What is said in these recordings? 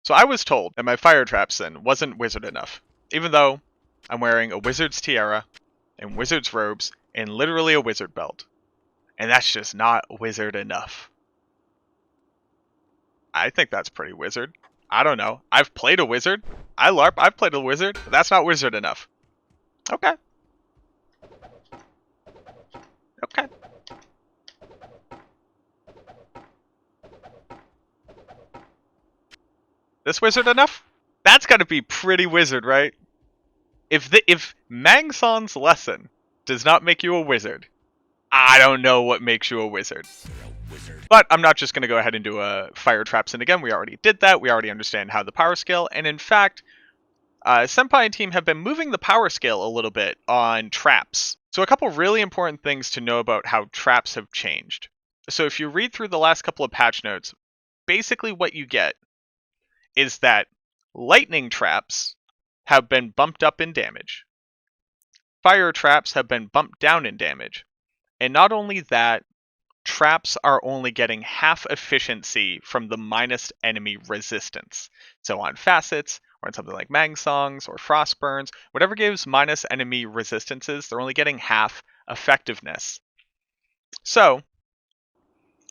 So I was told that my Fire Trapsin wasn't wizard enough, even though I'm wearing a wizard's tiara and wizard's robes and literally a wizard belt. And that's just not wizard enough. I think that's pretty wizard. I don't know. I've played a wizard. I've played a wizard. But that's not wizard enough. Okay. Okay. This wizard enough? That's gotta be pretty wizard, right? If Mangson's lesson does not make you a wizard, I don't know what makes you a wizard. But I'm not just going to go ahead and do a Fire Trapsin again. We already did that. We already understand how the power scale. And in fact, Senpai and team have been moving the power scale a little bit on traps. So a couple really important things to know about how traps have changed. So if you read through the last couple of patch notes, basically what you get is that lightning traps have been bumped up in damage. Fire traps have been bumped down in damage. And not only that, traps are only getting half efficiency from the minus enemy resistance. So on facets, or on something like Mangsongs or Frostburns, whatever gives minus enemy resistances, they're only getting half effectiveness. So,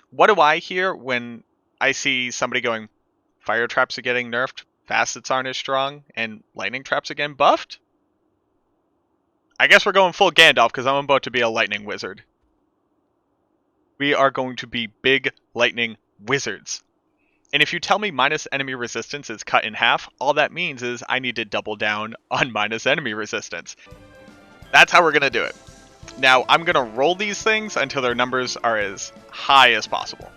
what do I hear when I see somebody going, fire traps are getting nerfed, facets aren't as strong, and lightning traps are getting buffed? I guess we're going full Gandalf because I'm about to be a lightning wizard. We are going to be big lightning wizards. And if you tell me minus enemy resistance is cut in half, all that means is I need to double down on minus enemy resistance. That's how we're going to do it. Now, I'm going to roll these things until their numbers are as high as possible.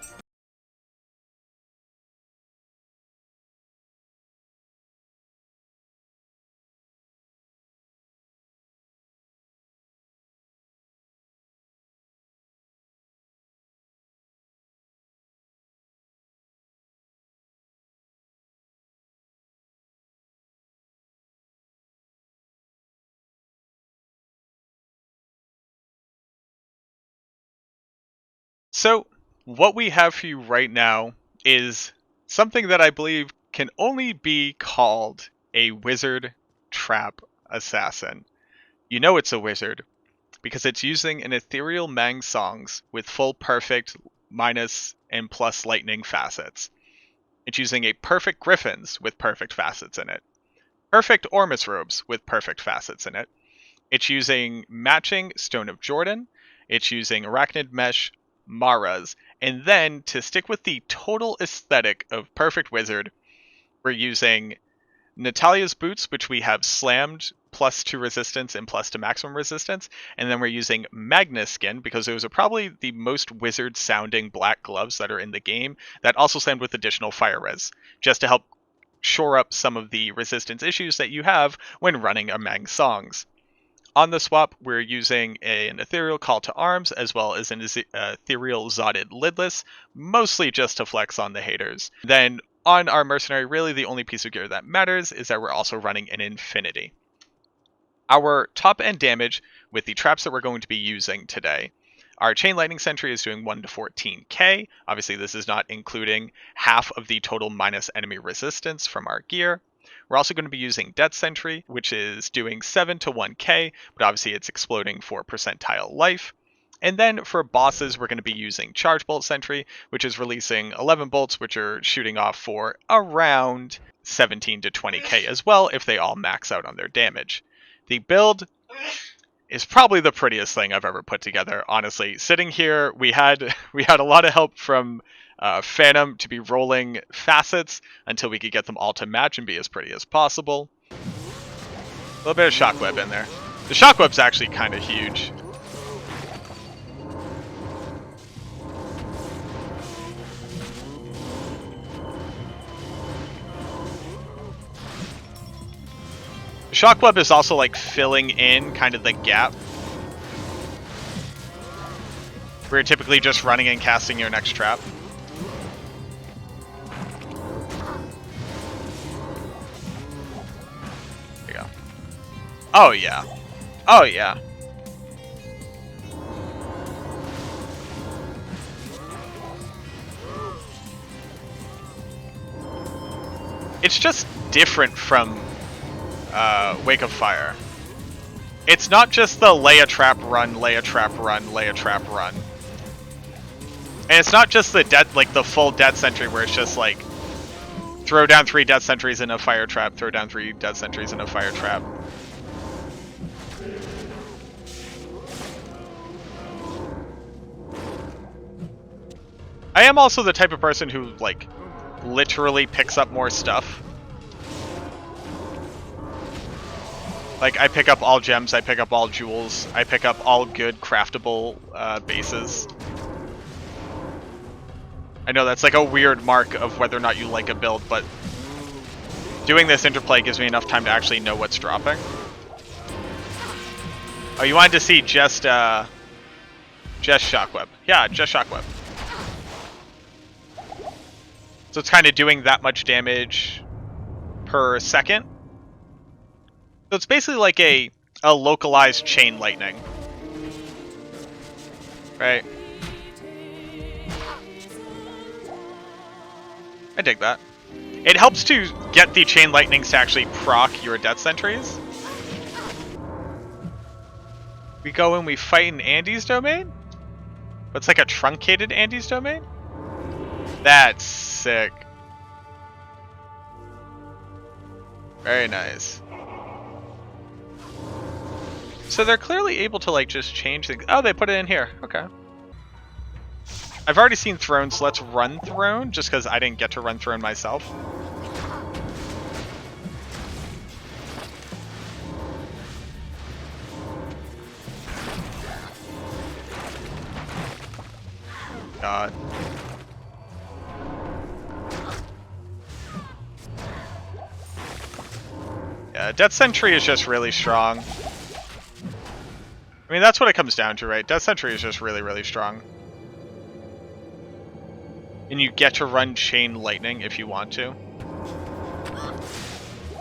So, what we have for you right now is something that I believe can only be called a wizard trap assassin. You know it's a wizard because it's using an ethereal Mangsongs with full perfect minus and plus lightning facets. It's using a perfect Griffins with perfect facets in it. Perfect Ormus robes with perfect facets in it. It's using matching Stone of Jordan. It's using Arachnid Mesh Maras. And then, to stick with the total aesthetic of Perfect Wizard, we're using Natalia's Boots, which we have slammed +2 resistance and +2 maximum resistance. And then we're using Magnus Skin, because those are probably the most wizard-sounding black gloves that are in the game, that also slammed with additional fire res, just to help shore up some of the resistance issues that you have when running a Mangsongs. On the swap, we're using an Ethereal Call to Arms, as well as an Ethereal Zotted Lidless, mostly just to flex on the haters. Then, on our Mercenary, really the only piece of gear that matters is that we're also running an Infinity. Our top end damage with the traps that we're going to be using today, our Chain Lightning Sentry is doing 1 to 14k. Obviously, this is not including half of the total minus enemy resistance from our gear. We're also going to be using Death Sentry, which is doing 7 to 1k, but obviously it's exploding for percentile life. And then for bosses, we're going to be using Charge Bolt Sentry, which is releasing 11 bolts, which are shooting off for around 17 to 20k as well, if they all max out on their damage. The build is probably the prettiest thing I've ever put together, honestly. Sitting here, we had a lot of help from Phantom to be rolling facets until we could get them all to match and be as pretty as possible. A little bit of Shockweb in there. The Shockweb's actually kind of huge. Shockweb is also like filling in kind of the gap. We're typically just running and casting your next trap. There you go. Oh yeah. Oh yeah. it's just different from Wake of Fire. It's not just the lay a trap, run, lay a trap, run, lay a trap, run. And it's not just the the full death sentry where it's just like throw down 3 death sentries in a fire trap, throw down 3 death sentries in a fire trap. I am also the type of person who like literally picks up more stuff. Like, I pick up all gems, I pick up all jewels, I pick up all good craftable bases. I know that's like a weird mark of whether or not you like a build, but doing this interplay gives me enough time to actually know what's dropping. Oh, you wanted to see just Shockweb. Yeah, just Shockweb. So it's kind of doing that much damage per second. So it's basically like a localized chain lightning. Right? I dig that. It helps to get the chain lightnings to actually proc your death sentries. We go and we fight in Andy's domain? But it's like a truncated Andy's domain? That's sick. Very nice. So they're clearly able to like just change things. Oh, they put it in here. Okay. I've already seen Throne, so let's run Throne, just because I didn't get to run Throne myself. God. Yeah, Death Sentry is just really strong. I mean, that's what it comes down to, right? Death Sentry is just really, really strong. And you get to run Chain Lightning if you want to.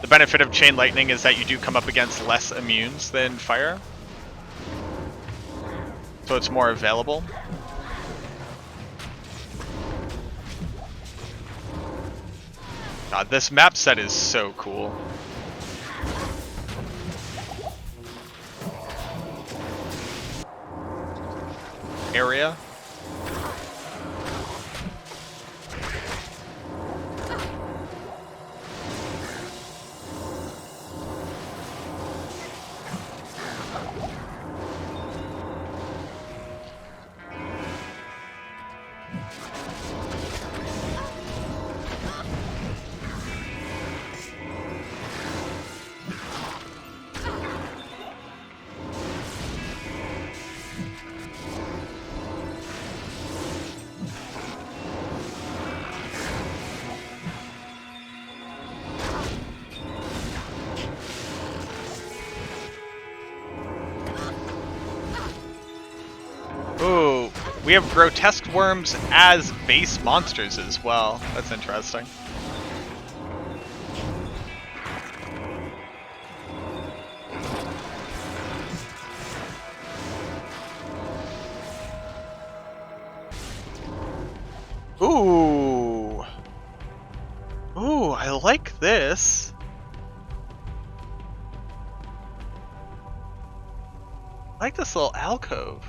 The benefit of Chain Lightning is that you do come up against less immunes than Fire. So it's more available. God, this map set is so cool. Area. Ooh, we have grotesque worms as base monsters as well. That's interesting. Ooh. Ooh, I like this. I like this little alcove.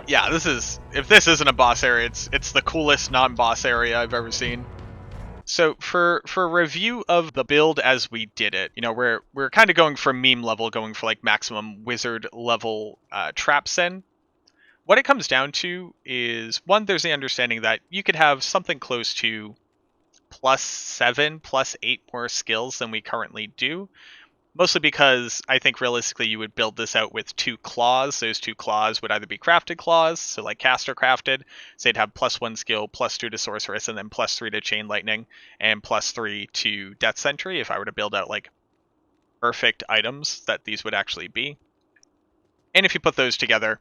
Yeah, this is, if this isn't a boss area, it's the coolest non-boss area I've ever seen. So for review of the build as we did it, you know, we're kind of going from meme level, going for like maximum wizard level Trapsin. What it comes down to is, one, there's the understanding that you could have something close to +7, +8 more skills than we currently do. Mostly because I think realistically you would build this out with 2 claws. Those 2 claws would either be crafted claws, so like caster crafted, so they'd have +1 skill, +2 to sorceress, and then +3 to chain lightning, and +3 to death sentry if I were to build out like perfect items that these would actually be. And if you put those together,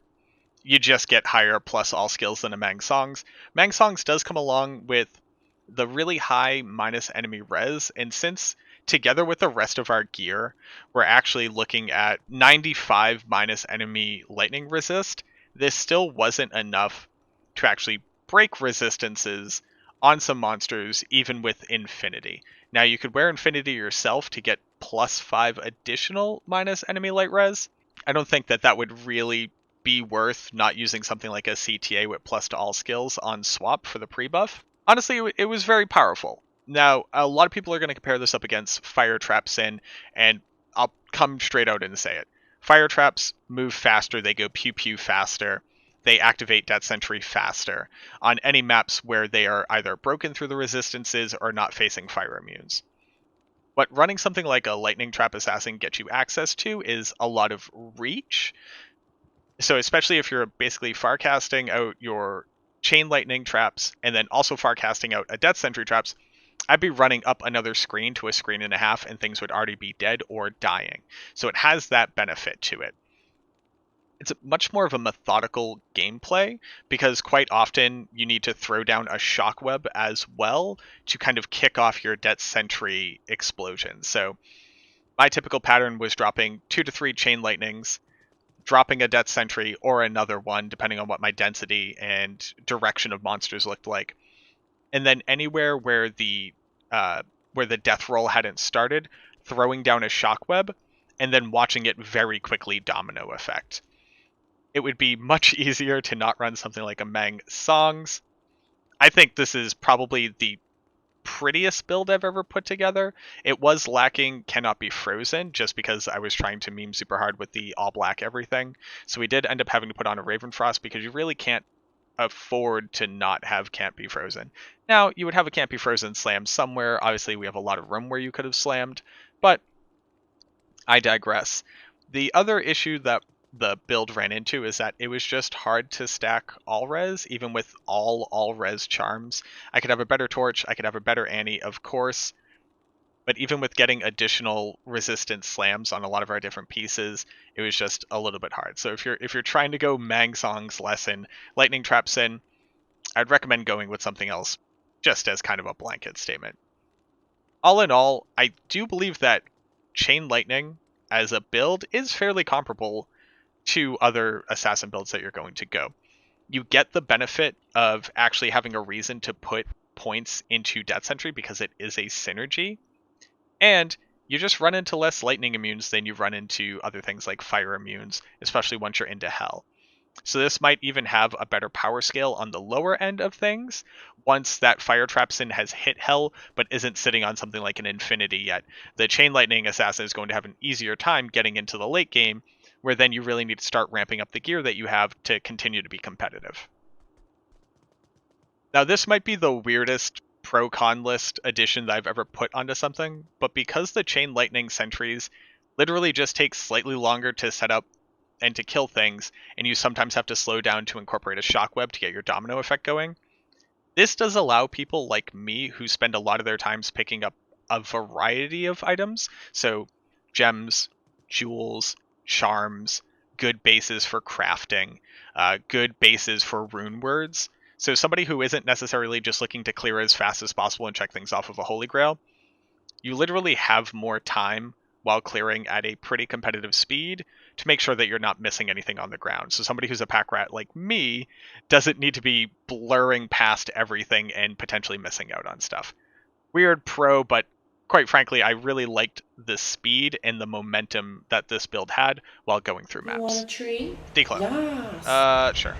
you just get higher plus all skills than a Mang Songs. Mang Songs does come along with the really high minus enemy res, and since together with the rest of our gear, we're actually looking at 95 minus enemy lightning resist, this still wasn't enough to actually break resistances on some monsters, even with Infinity. Now, you could wear Infinity yourself to get +5 additional minus enemy light res. I don't think that that would really be worth not using something like a CTA with plus to all skills on swap for the pre-buff. Honestly, it was very powerful. Now, a lot of people are going to compare this up against Fire Trapsin, and I'll come straight out and say it. Fire Traps move faster, they go pew-pew faster, they activate Death Sentry faster on any maps where they are either broken through the resistances or not facing fire immunes. What running something like a Lightning Trap Assassin gets you access to is a lot of reach. So especially if you're basically farcasting out your Chain Lightning traps and then also farcasting out a Death Sentry traps, I'd be running up another screen to a screen and a half and things would already be dead or dying. So it has that benefit to it. It's much more of a methodical gameplay because quite often you need to throw down a shockweb as well to kind of kick off your Death Sentry explosion. So my typical pattern was dropping 2 to 3 Chain Lightnings, dropping a Death Sentry or another one depending on what my density and direction of monsters looked like. And then anywhere where the death roll hadn't started, throwing down a shockweb and then watching it very quickly domino effect. It would be much easier to not run something like a Mang Songs. I think this is probably the prettiest build I've ever put together. It was lacking Cannot Be Frozen just because I was trying to meme super hard with the all black everything. So we did end up having to put on a Ravenfrost because you really can't afford to not have Can't Be Frozen. Now, you would have a Can't Be Frozen slam somewhere. Obviously, we have a lot of room where you could have slammed, but I digress. The other issue that the build ran into is that it was just hard to stack all res, even with all res charms. I could have a better Torch, I could have a better Annie, of course, but even with getting additional resistance slams on a lot of our different pieces, it was just a little bit hard. So if you're trying to go Mang Song's lesson, Lightning Trapsin, I'd recommend going with something else, just as kind of a blanket statement. All in all, I do believe that Chain Lightning as a build is fairly comparable to other assassin builds that you're going to go. You get the benefit of actually having a reason to put points into Death Sentry because it is a synergy, and you just run into less lightning immunes than you run into other things like fire immunes, especially once you're into hell. So this might even have a better power scale on the lower end of things once that Fire Trapsin has hit hell but isn't sitting on something like an Infinity yet. The Chain Lightning Assassin is going to have an easier time getting into the late game, where then you really need to start ramping up the gear that you have to continue to be competitive. Now this might be the weirdest pro-con list addition that I've ever put onto something, but because the Chain Lightning sentries literally just take slightly longer to set up and to kill things, and you sometimes have to slow down to incorporate a shockweb to get your domino effect going, this does allow people like me who spend a lot of their times picking up a variety of items, so gems, jewels, charms, good bases for crafting, good bases for rune words. So somebody who isn't necessarily just looking to clear as fast as possible and check things off of a Holy Grail, you literally have more time while clearing at a pretty competitive speed to make sure that you're not missing anything on the ground. So somebody who's a pack rat like me doesn't need to be blurring past everything and potentially missing out on stuff. Weird pro, but quite frankly, I really liked the speed and the momentum that this build had while going through maps. You want a tree? DClone. Yes. Sure.